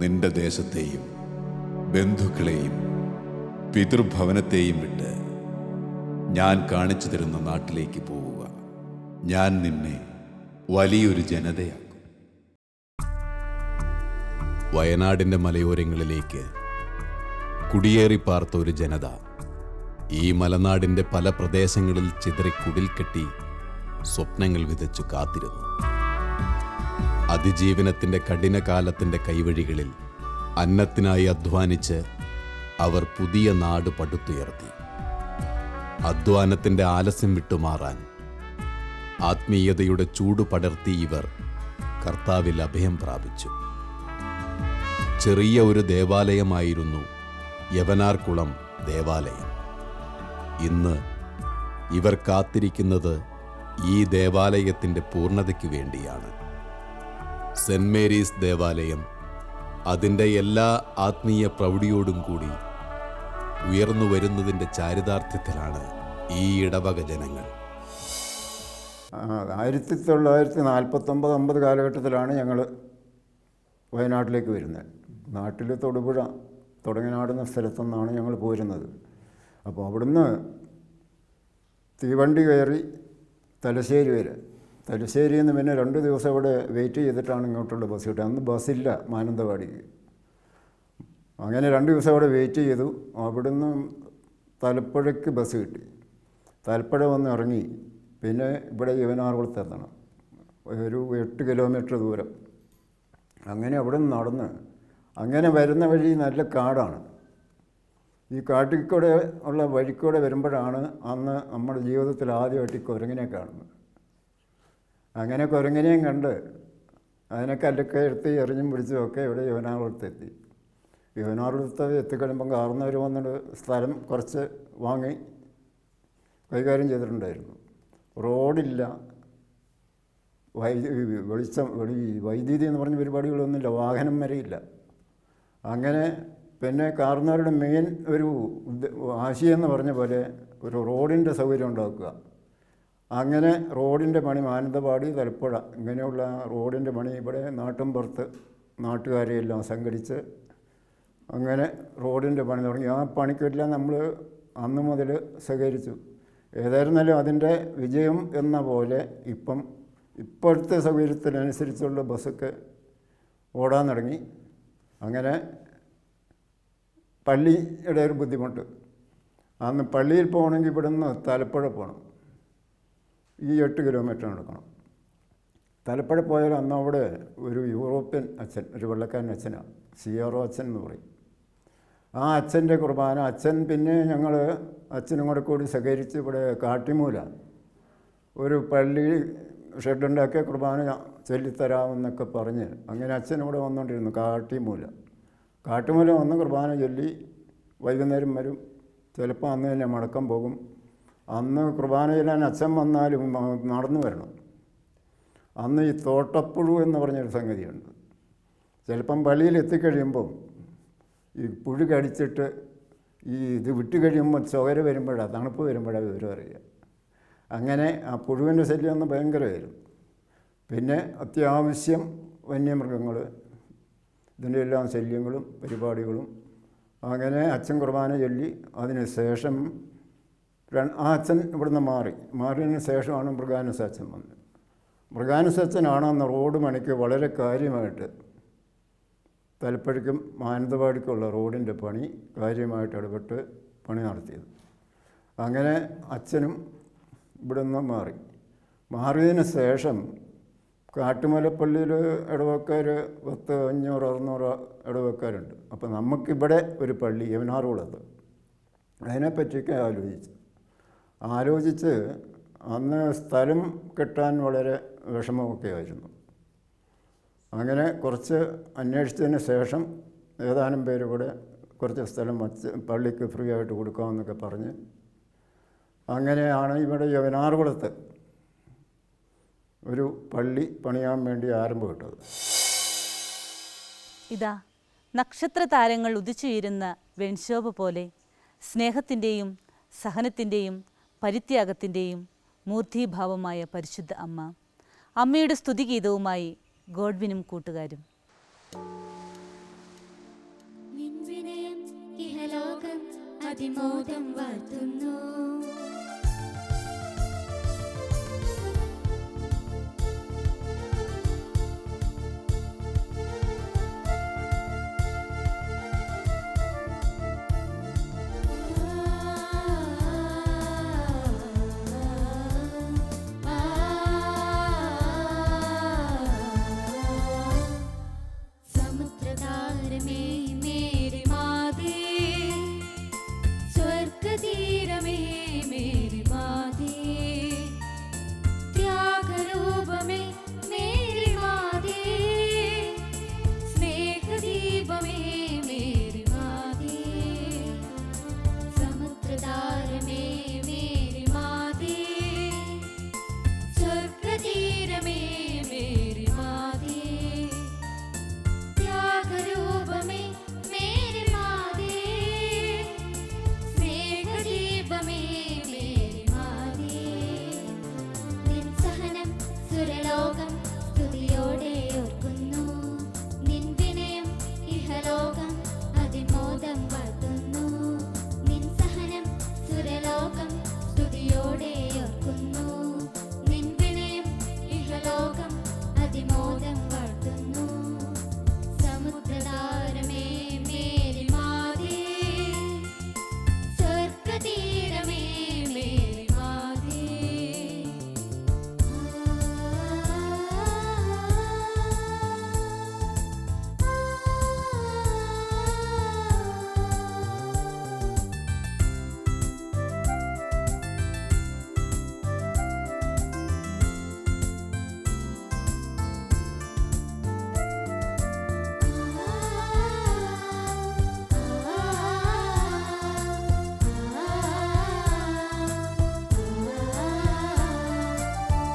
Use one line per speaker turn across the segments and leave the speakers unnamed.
നിന്റെ ദേശത്തെയും ബന്ധുക്കളെയും പിതൃഭവനത്തെയും വിട്ട് ഞാൻ കാണിച്ചു തരുന്ന നാട്ടിലേക്ക് പോവുക. ഞാൻ നിന്നെ വലിയൊരു ജനതയാക്കും. വയനാടിൻ്റെ മലയോരങ്ങളിലേക്ക് കുടിയേറി പാർത്ത ഒരു ജനത ഈ മലനാടിൻ്റെ പല പ്രദേശങ്ങളിൽ ചിതറി കുടിൽ കെട്ടി സ്വപ്നങ്ങൾ വിതച്ചു കാത്തിരുന്നു. അതിജീവനത്തിൻ്റെ കഠിനകാലത്തിൻ്റെ കൈവഴികളിൽ അന്നത്തിനായി അധ്വാനിച്ച് അവർ പുതിയ നാട് പടുത്തുയർത്തി. അധ്വാനത്തിൻ്റെ ആലസ്യം വിട്ടുമാറാൻ ആത്മീയതയുടെ ചൂട് പടർത്തി ഇവർ കർത്താവിൽ അഭയം പ്രാപിച്ചു. ചെറിയ ഒരു ദേവാലയമായിരുന്നു യവനാർകുളം ദേവാലയം. ഇന്ന് ഇവർ കാത്തിരിക്കുന്നത് ഈ ദേവാലയത്തിൻ്റെ പൂർണ്ണതയ്ക്ക് വേണ്ടിയാണ്. സെന്റ് മേരീസ് ദേവാലയം അതിൻ്റെ എല്ലാ ആത്മീയ പ്രൗഢിയോടും കൂടി ഉയർന്നു വരുന്നതിൻ്റെ ചാരിതാർത്ഥ്യത്തിലാണ് ഈ ഇടവക ജനങ്ങൾ.
1949-50 കാലഘട്ടത്തിലാണ് ഞങ്ങൾ വയനാട്ടിലേക്ക് വരുന്നത്. നാട്ടിൽ തൊടുപുഴ തുടങ്ങിനാടുന്ന സ്ഥലത്തുനിന്നാണ് ഞങ്ങൾ പോരുന്നത്. അപ്പോൾ അവിടുന്ന് തീവണ്ടി കയറി തലശ്ശേരി വരെ, തലശ്ശേരിയിൽ നിന്ന് പിന്നെ 2 ദിവസം ഇവിടെ വെയിറ്റ് ചെയ്തിട്ടാണ് ഇങ്ങോട്ടുള്ള ബസ് കിട്ടുക. അന്ന് ബസ്സില്ല മാനന്തവാടിക്ക്. അങ്ങനെ 2 ദിവസം അവിടെ വെയിറ്റ് ചെയ്തു. അവിടുന്ന് തലപ്പുഴയ്ക്ക് ബസ് കിട്ടി. തലപ്പുഴ വന്ന് ഇറങ്ങി. പിന്നെ ഇവിടെ യവനാർകുളത്ത് എത്തണം, ഒരു 8 കിലോമീറ്റർ ദൂരം. അങ്ങനെ അവിടെ നിന്ന് നടന്ന് അങ്ങനെ വരുന്ന വഴി നല്ല കാടാണ്. ഈ കാട്ടിൽ കൂടെ ഉള്ള വഴിക്കൂടെ വരുമ്പോഴാണ് അന്ന് നമ്മുടെ ജീവിതത്തിൽ ആദ്യമായിട്ട് ഈ കുരങ്ങിനെ കാണുന്നത്. അങ്ങനെ കുരങ്ങിനെയും കണ്ട് അതിനെ കല്ലൊക്കെ എടുത്ത് എറിഞ്ഞും പിടിച്ചുമൊക്കെ ഇവിടെ യവനാർകുളത്തെത്തി. യവനാർകുളത്ത് എത്തിക്കഴിയുമ്പം കാർന്നവർ വന്നിട്ട് സ്ഥലം കുറച്ച് വാങ്ങി കൈകാര്യം ചെയ്തിട്ടുണ്ടായിരുന്നു. റോഡില്ല, വൈദ്യുതി എന്ന് പറഞ്ഞ പരിപാടികളൊന്നുമില്ല, വാഹനം വരെയില്ല. അങ്ങനെ പിന്നെ കാർന്നവരുടെ മെയിൻ ഒരു ആശയമെന്ന് പറഞ്ഞ പോലെ ഒരു റോഡിൻ്റെ സൗകര്യം ഉണ്ടാക്കുക. അങ്ങനെ റോഡിൻ്റെ പണി മാനന്തവാടി തലപ്പുഴ ഇങ്ങനെയുള്ള റോഡിൻ്റെ പണി ഇവിടെ നാട്ടിൻപുറത്ത് നാട്ടുകാരെയെല്ലാം സംഘടിച്ച് അങ്ങനെ റോഡിൻ്റെ പണി തുടങ്ങി. ആ പണിക്കെല്ലാം നമ്മൾ അന്ന് മുതൽ സഹകരിച്ചു. ഏതായിരുന്നാലും അതിൻ്റെ വിജയം എന്ന പോലെ ഇപ്പോഴത്തെ സൗകര്യത്തിനനുസരിച്ചുള്ള ബസ്സൊക്കെ ഓടാൻ തുടങ്ങി. അങ്ങനെ പള്ളിയുടെ ഒരു ബുദ്ധിമുട്ട്. അന്ന് പള്ളിയിൽ പോകണമെങ്കിൽ ഇവിടുന്ന് തലപ്പുഴ പോകണം, ഈ 8 കിലോമീറ്റർ നടക്കണം. തലപ്പുഴ പോയാൽ അന്ന് അവിടെ ഒരു യൂറോപ്യൻ അച്ഛൻ, ഒരു വെള്ളക്കാരൻ അച്ഛനാണ്, CRO അച്ഛൻ എന്ന് പറയും. ആ അച്ഛൻ്റെ കുർബാന പിന്നെ ഞങ്ങൾ അച്ഛനും കൂടി സഹകരിച്ച് ഇവിടെ കാട്ടിമൂല ഒരു പള്ളി ഷെഡുണ്ടാക്കിയ കുർബാന ചൊല്ലിത്തരാമെന്നൊക്കെ പറഞ്ഞ് അങ്ങനെ അച്ഛൻ ഇവിടെ വന്നുകൊണ്ടിരുന്നു. കാട്ടുമൂല വന്ന് കുർബാന ചൊല്ലി വൈകുന്നേരം വരും. ചിലപ്പോൾ അന്ന് തന്നെ മടക്കം പോകും. അന്ന് കുർബാന ചൊല്ലാൻ അച്ഛൻ വന്നാലും നടന്നു വരണം. അന്ന് ഈ തോട്ടപ്പുഴു എന്ന് പറഞ്ഞൊരു സംഗതിയുണ്ട്. ചിലപ്പം പള്ളിയിൽ എത്തിക്കഴിയുമ്പം ഈ പുഴു കടിച്ചിട്ട് ഇത് വിട്ട് കഴിയുമ്പോൾ ചോര വരുമ്പോഴാണ്, തണുപ്പ് വരുമ്പോഴാണ് വിവരം അറിയുക. അങ്ങനെ ആ പുഴുവിൻ്റെ ശല്യം ഒന്ന് ഭയങ്കരമായിരുന്നു. പിന്നെ അത്യാവശ്യം വന്യമൃഗങ്ങൾ, ഇതിൻ്റെ എല്ലാം ശല്യങ്ങളും പരിപാടികളും. അങ്ങനെ അച്ഛൻ കുർബാന ചൊല്ലി അതിന് ശേഷം ആ അച്ഛൻ ഇവിടുന്ന് മാറിയതിന് ശേഷമാണ് മൃഗാനസ് അച്ഛൻ വന്നത്. മൃഗാനസ് അച്ഛനാണ് അന്ന് റോഡ് പണിക്ക് വളരെ കാര്യമായിട്ട് തലപ്പുഴയ്ക്കും മാനന്തവാടിക്കുള്ള റോഡിൻ്റെ പണി കാര്യമായിട്ട് ഇടപെട്ട് പണി നടത്തിയത്. അങ്ങനെ അച്ഛനും ഇവിടുന്ന് മാറിയതിന് ശേഷം കാട്ടുമലപ്പള്ളിയിൽ ഇടവക്കാർ 10, 500, 600 ഇടവക്കാരുണ്ട്. അപ്പോൾ നമുക്കിവിടെ ഒരു പള്ളി യവനാർകുളത്ത്, അതിനെപ്പറ്റിയൊക്കെ ആലോചിച്ച് അന്ന് സ്ഥലം കിട്ടാൻ വളരെ വിഷമമൊക്കെ ആയിരുന്നു. അങ്ങനെ കുറച്ച് അന്വേഷിച്ചതിന് ശേഷം ഏതാനും പേര് കൂടെ കുറച്ച് സ്ഥലം പള്ളിക്ക് ഫ്രീ ആയിട്ട് കൊടുക്കാമെന്നൊക്കെ പറഞ്ഞ് അങ്ങനെയാണ് ഇവിടെ യവനാർകുളത്ത് ഒരു പള്ളി പണിയാൻ വേണ്ടി ആരംഭമിട്ടത്.
ഇതാ നക്ഷത്ര താരങ്ങൾ ഉദിച്ചുയരുന്ന വെൺശോഭ പോലെ സ്നേഹത്തിൻ്റെയും സഹനത്തിൻ്റെയും പരിത്യാഗത്തിൻ്റെയും മൂർത്തീഭാവമായ പരിശുദ്ധ അമ്മയുടെ സ്തുതിഗീതവുമായി ഗോഡ്വിനും കൂട്ടുകാരും.
അതിമോദം വാഴ്ത്തുന്നു. സമുദ്രതാരമേ മേരി മാതേ, സ്വർഗതീരമേ മേരി മാതേ, ത്യാഗരൂപമേ മേരി മാതേ, സ്നേഹദീപമേ മേരി മാതേ. സമുദ്രതാരമേ മേരി മാതേ, സ്വർഗതീരമേ മേരി മാതേ, ത്യാഗരൂപമേ മേരി മാതേ, സ്നേഹദീപമേ മേരി മാതേ. നിൻ സഹനം സുരലോകം സ്തുതിയോടെ ഓർക്കുന്നു. നിൻ വിനയം ഇഹലോകം അതിമോദം വാഴ്ത്തുന്നു. നിൻ സഹനം സുരലോകം സ്തുതിയോടെ ഓർക്കുന്നു. നിൻ വിനയം ഇഹലോകം അതിമോദം വാഴ്ത്തുന്നു. സമുദ്രതാരമേ മേരി മാതേ, സ്വർഗതീരമേ മേരി മാതേ.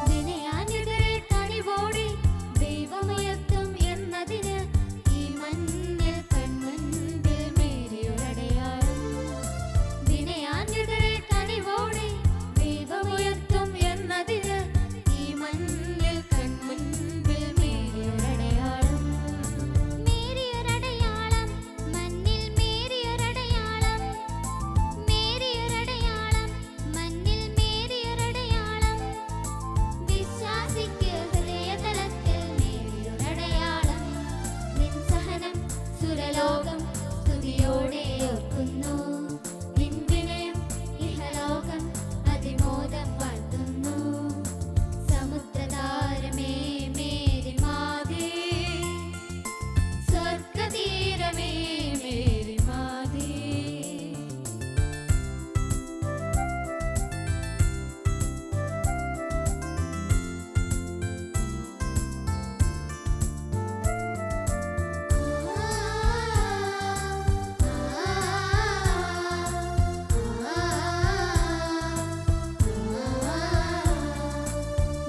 വിനയാന്യതരെ കനിവോടെ ദൈവമുയർത്തും എന്നതിന് ഈ മണ്ണിൽ കൺമുൻപിൽ മേരിയൊരടയാളം. വിനയാന്യതരെ കനിവോടെ ദൈവമുയർത്തും എന്നതിന് ഈ മണ്ണിൽ കൺമുൻപിൽ മേരിയൊരടയാളം. മേരിയൊരടയാളം, മണ്ണിൽ മേരിയൊരടയാളം, മേരിയൊരടയാളം, മണ്ണിൽ മേരിയൊരടയാളം. വിശ്വാസിക്ക് ഹൃദയതലത്തിൽ മേരിയൊരടയാളം. നിൻ സഹനം സുരലോകം സ്തുതിയോടെ ഓർക്കുന്നു. നിൻ വിനയം ഇഹലോകം അതിമോദം വാഴ്ത്തുന്നു. സമുദ്രതാരമേ മേരി മാതേ, സ്വർഗതീരമേ മേരി മാതേ.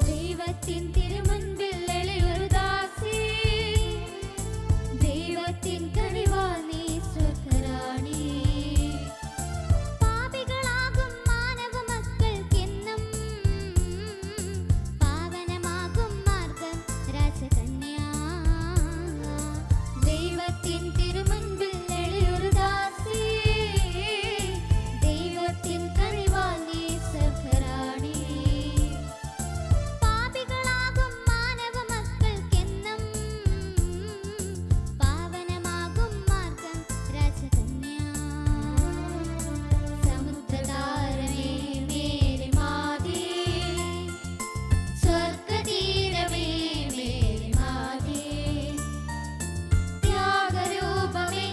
ദൈവത്തിൻ തിരുമുൻപിൽ എളിയൊരു ദാസി, ദൈവത്തിൻ കനിവാൽ നീ സ്വർഗറാണി. പാപികളാകും മാനവ മക്കൾക്കെന്നും പാവനമാകും മാർഗം രാജകന്യാ. ദൈവത്തിൻ തിരുമുൻപിൽ എളിയൊരു ദാസി, ദൈവത്തിൻ കനിവാൽ നീ സ്വർഗറാണി. പാപികളാകും മാനവ മക്കൾക്കെന്നും പാവനമാകും മാർഗം രാജകന്യാ. സമുദ്രതാരമേ മേരി മാതേ, സ്വർഗതീരമേ മേരി മാതേ, ത്യാഗരൂപമേ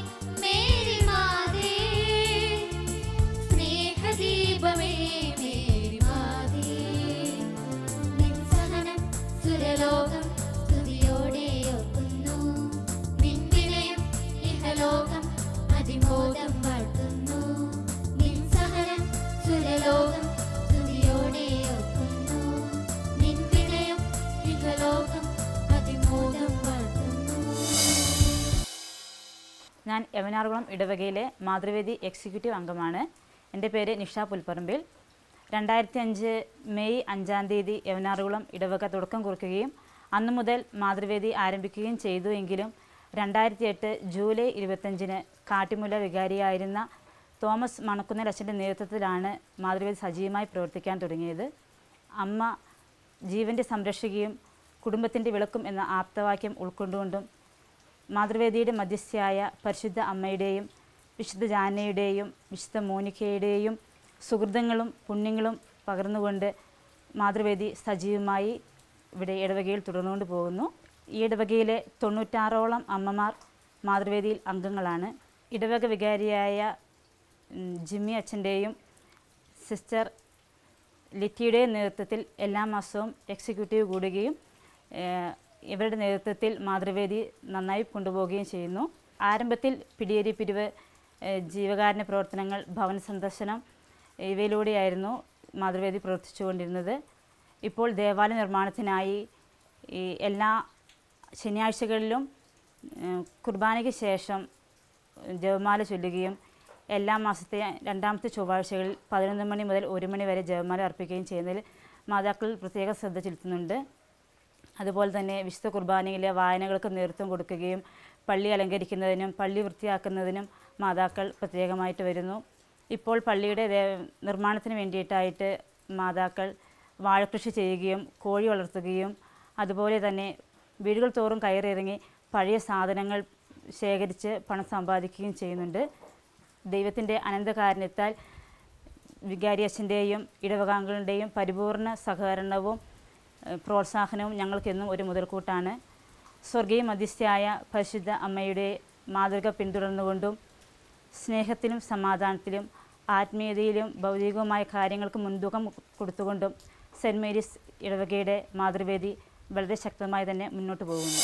മേരി മാതേ, സ്നേഹദീപമേ മേരി മാതേ. നിൻ സഹനം സുരലോകം സ്തുതിയോടെ ഓർക്കുന്നു. നിൻ വിനയം ഇഹലോകം അതിമോദം വാഴ്ത്തുന്നു. നിൻ സഹനം സുരലോകം സ്തുതിയോടെ ഓർക്കുന്നു. നിൻ വിനയം ഇഹലോകം അതിമോദം വാഴ്ത്തുന്നു.
ഞാൻ യവനാർകുളം ഇടവകയിലെ മാതൃവേദി എക്സിക്യൂട്ടീവ് അംഗമാണ്. എൻ്റെ പേര് നിഷ പുൽപ്പറമ്പിൽ. 2005 മെയ് 5-ാം തീയതി യവനാർകുളം ഇടവക തുടക്കം കുറിക്കുകയും അന്നു മുതൽ മാതൃവേദി ആരംഭിക്കുകയും ചെയ്തു. എങ്കിലും 2008 ജൂലൈ 25-ന് കാട്ടിമുല വികാരിയായിരുന്ന തോമസ് മണക്കുന്നേൽ അച്ഛൻ്റെ നേതൃത്വത്തിലാണ് മാതൃവേദി സജീവമായി പ്രവർത്തിക്കാൻ തുടങ്ങിയത്. അമ്മ ജീവൻ്റെ സംരക്ഷകയും കുടുംബത്തിൻ്റെ വിളക്കും എന്ന ആപ്തവാക്യം ഉൾക്കൊണ്ടുകൊണ്ടും മാതൃവേദിയുടെ മധ്യസ്ഥയായ പരിശുദ്ധ അമ്മയുടെയും വിശുദ്ധ ജാനയുടെയും വിശുദ്ധ മോനിക്കയുടെയും സുഹൃതങ്ങളും പുണ്യങ്ങളും പകർന്നുകൊണ്ട് മാതൃവേദി സജീവമായി ഇവിടെ ഇടവകയിൽ തുടർന്നുകൊണ്ട് പോകുന്നു. ഈ ഇടവകയിലെ 96ഓളം അമ്മമാർ മാതൃവേദിയിൽ അംഗങ്ങളാണ്. ഇടവക വികാരിയായ ജിമ്മി അച്ഛൻ്റെയും സിസ്റ്റർ ലിറ്റിയുടെയും നേതൃത്വത്തിൽ എല്ലാ മാസവും എക്സിക്യൂട്ടീവ് കൂടുകയും ഇവരുടെ നേതൃത്വത്തിൽ മാതൃവേദി നന്നായി കൊണ്ടുപോവുകയും ചെയ്യുന്നു. ആരംഭത്തിൽ പിടിയേരി പിരിവ്, ജീവകാരുണ്യ പ്രവർത്തനങ്ങൾ, ഭവന സന്ദർശനം ഇവയിലൂടെയായിരുന്നു മാതൃവേദി പ്രവർത്തിച്ചുകൊണ്ടിരുന്നത്. ഇപ്പോൾ ദേവാലയ നിർമ്മാണത്തിനായി ഈ എല്ലാ ശനിയാഴ്ചകളിലും കുർബാനയ്ക്ക് ശേഷം ജപമാല ചൊല്ലുകയും എല്ലാ മാസത്തെ രണ്ടാമത്തെ ചൊവ്വാഴ്ചകളിൽ 11 മണി മുതൽ 1 മണി വരെ ജപമാല അർപ്പിക്കുകയും ചെയ്യുന്നതിൽ മാതാക്കൾ പ്രത്യേക ശ്രദ്ധ ചെലുത്തുന്നുണ്ട്. അതുപോലെ തന്നെ വിശുദ്ധ കുർബാനയിലെ വായനകൾക്ക് നേതൃത്വം കൊടുക്കുകയും പള്ളി അലങ്കരിക്കുന്നതിനും പള്ളി വൃത്തിയാക്കുന്നതിനും മാതാക്കൾ പ്രത്യേകമായിട്ട് വരുന്നു. ഇപ്പോൾ പള്ളിയുടെ നിർമ്മാണത്തിന് വേണ്ടിയിട്ടായിട്ട് മാതാക്കൾ വാഴക്കൃഷി ചെയ്യുകയും കോഴി വളർത്തുകയും അതുപോലെ തന്നെ വീടുകൾ തോറും കയറിയിറങ്ങി പഴയ സാധനങ്ങൾ ശേഖരിച്ച് പണം സമ്പാദിക്കുകയും ചെയ്യുന്നുണ്ട്. ദൈവത്തിൻ്റെ അനന്തകാരുണ്യത്താൽ വികാരി അച്ഛൻ്റെയും ഇടവകാംഗങ്ങളുടെയും പരിപൂർണ സഹകരണവും പ്രോത്സാഹനവും ഞങ്ങൾക്കെന്നും ഒരു മുതൽക്കൂട്ടാണ്. സ്വർഗീയ മധ്യസ്ഥയായ പരിശുദ്ധ അമ്മയുടെ മാതൃക പിന്തുടർന്നുകൊണ്ടും സ്നേഹത്തിലും സമാധാനത്തിലും ആത്മീയതയിലും ഭൗതികവുമായ കാര്യങ്ങൾക്ക് മുൻതൂക്കം കൊടുത്തുകൊണ്ടും സെൻറ്റ് മേരീസ് ഇടവകയുടെ മാതൃവേദി വളരെ ശക്തമായി തന്നെ മുന്നോട്ട് പോകുന്നു.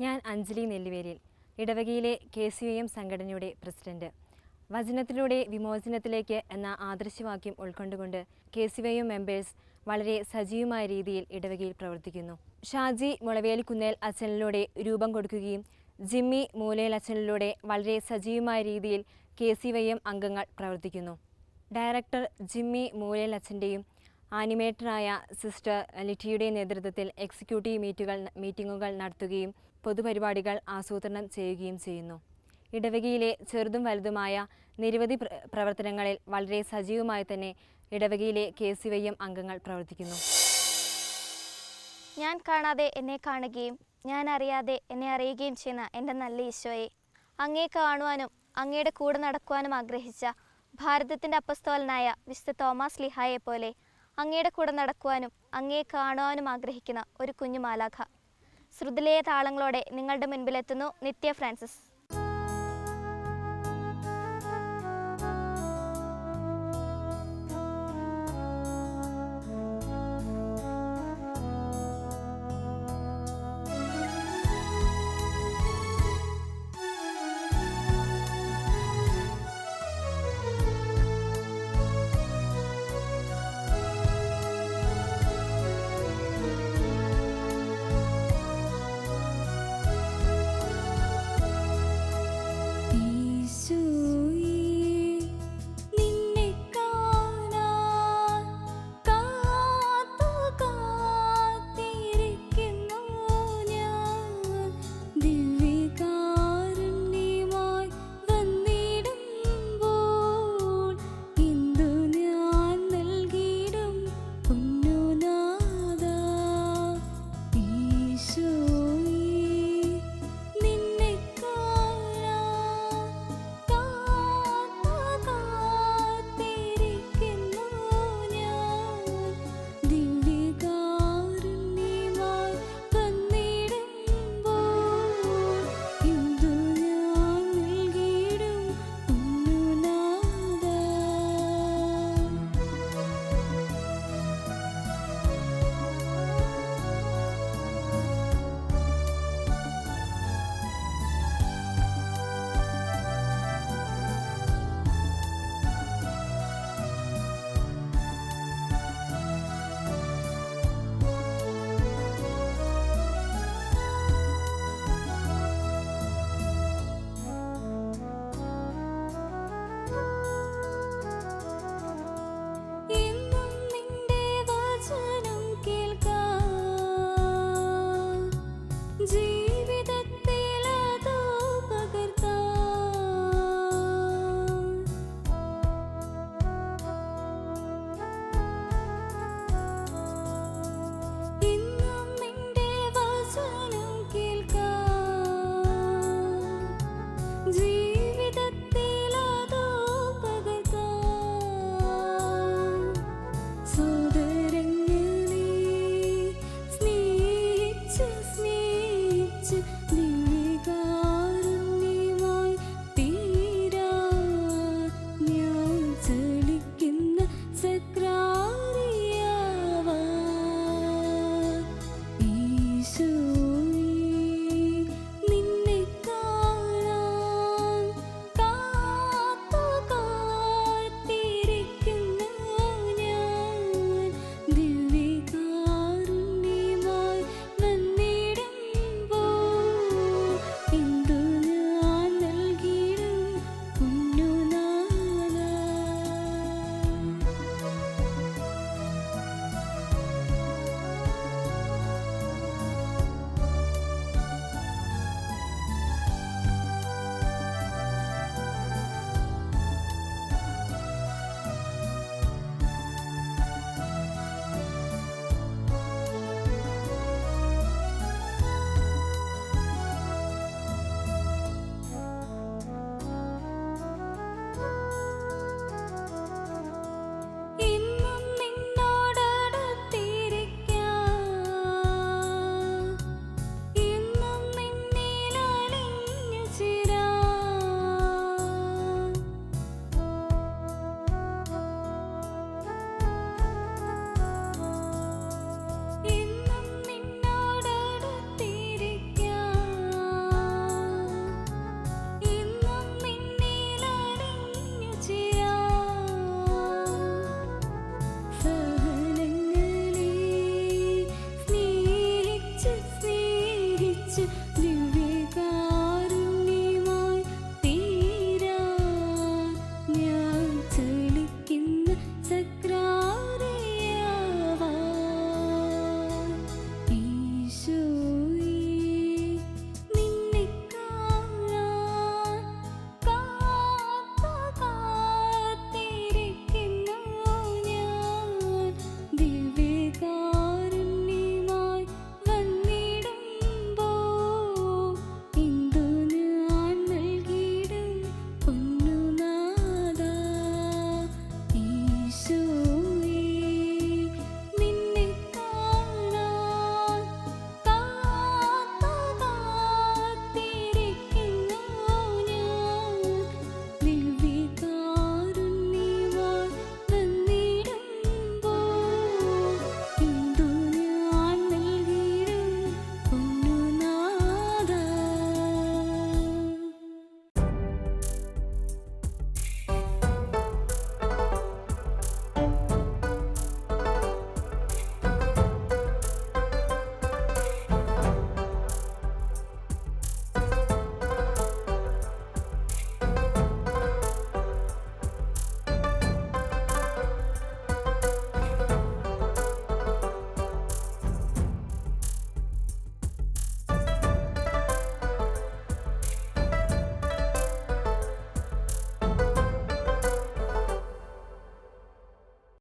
ഞാൻ അഞ്ജലി നെല്ലുവേലിൽ, ഇടവകയിലെ KCYM സംഘടനയുടെ പ്രസിഡന്റ്. വചനത്തിലൂടെ വിമോചനത്തിലേക്ക് എന്ന ആദർശവാക്യം ഉൾക്കൊണ്ടുകൊണ്ട് KCYM മെമ്പേഴ്സ് വളരെ സജീവമായ രീതിയിൽ ഇടവകയിൽ പ്രവർത്തിക്കുന്നു. ഷാജി മുളവേലിക്കുന്നേൽ അച്ഛനിലൂടെ രൂപം കൊടുക്കുകയും ജിമ്മി മൂലേൽ അച്ഛനിലൂടെ വളരെ സജീവമായ രീതിയിൽ KCYM അംഗങ്ങൾ പ്രവർത്തിക്കുന്നു. ഡയറക്ടർ ജിമ്മി മൂലേൽ അച്ഛൻ്റെയും ആനിമേറ്ററായ സിസ്റ്റർ ലിറ്റിയുടെ നേതൃത്വത്തിൽ എക്സിക്യൂട്ടീവ് മീറ്റിങ്ങുകൾ നടത്തുകയും പൊതുപരിപാടികൾ ആസൂത്രണം ചെയ്യുകയും ചെയ്യുന്നു. ഇടവകയിലെ ചെറുതും വലുതുമായ നിരവധി പ്രവർത്തനങ്ങളിൽ വളരെ സജീവമായി തന്നെ ഇടവകയിലെ KCYM അംഗങ്ങൾ പ്രവർത്തിക്കുന്നു.
ഞാൻ കാണാതെ എന്നെ കാണുകയും ഞാൻ അറിയാതെ എന്നെ അറിയുകയും ചെയ്യുന്ന എൻ്റെ നല്ല ഈശോയെ, അങ്ങേ കാണുവാനും അങ്ങയുടെ കൂടെ നടക്കുവാനും ആഗ്രഹിച്ച ഭാരതത്തിൻ്റെ അപ്പസ്തോലനായ വിശുദ്ധ തോമസ് ലീഹായെ പോലെ അങ്ങയുടെ കൂടെ നടക്കുവാനും അങ്ങയെ കാണുവാനും ആഗ്രഹിക്കുന്ന ഒരു കുഞ്ഞു മാലാഖ. ശ്രുതിലയ താളങ്ങളോടെ നിങ്ങളുടെ മുൻപിലെത്തുന്നു നിത്യ ഫ്രാൻസിസ്.